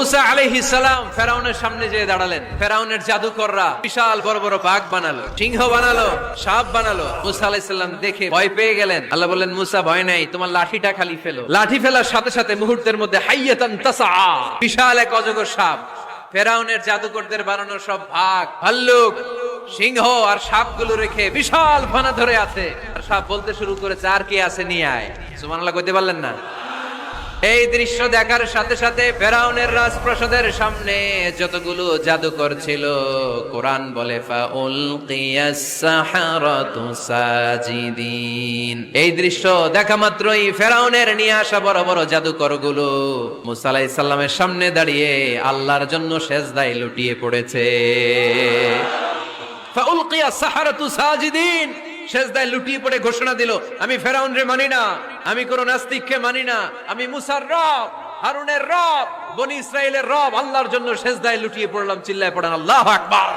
মুসা আলাইহিস সালাম ফেরাউনের সামনে যেয়ে দাঁড়ালেন। ফেরাউনের জাদুকররা বিশাল বড় বড় বাঘ বানালো, সিংহ বানালো, সাপ বানালো। মুসা আলাইহিস সালাম দেখে ভয় পেয়ে গেলেন। আল্লাহ বললেন, মুসা ভয় নাই, তোমার লাঠিটা খালি ফেলো। লাঠি ফেলার সাথে সাথে মুহূর্তের মধ্যে হাইয়াতান তাসআ, বিশাল এক অজগর সাপ, ফেরাউনের জাদুকরদের বানানো সব ভাগ, ভাল্লুক, সিংহ আর সাপগুলো রেখে বিশাল ফানা ধরে আছে। আর সাপ বলতে শুরু করেছে, আর কি আছে নিয়ে আয়। সুবহানাল্লাহ কইতে পারলেন না? এই দৃশ্য দেখার সাথে সাথে ফেরাউনের রাজপ্রাসাদের সামনে যতগুলো জাদুকর ছিল, কোরআন বলে ফাউলকিয়াস সাহারাতু সাজিদিন। এই দৃশ্য দেখা মাত্রই ফেরাউনের নিয়ে আসা বড় বড় জাদুকর গুলো মুসা আলাইহিস সালামের সামনে দাঁড়িয়ে আল্লাহর জন্য সেজদায় লুটিয়ে পড়েছে। ফাউলকিয়াস সাহারাতু সাজিদিন, সেজদায় লুটিয়ে পড়ে ঘোষণা দিল, আমি ফেরাউনরে মানি না, আমি কোন নাস্তিককে মানি না, আমি মুসার রব, হারুনের রব, বনি ইসরাইলের রব, আল্লাহর জন্য সেজদায় লুটিয়ে পড়লাম। চিল্লায় পড়েন আল্লাহু আকবার।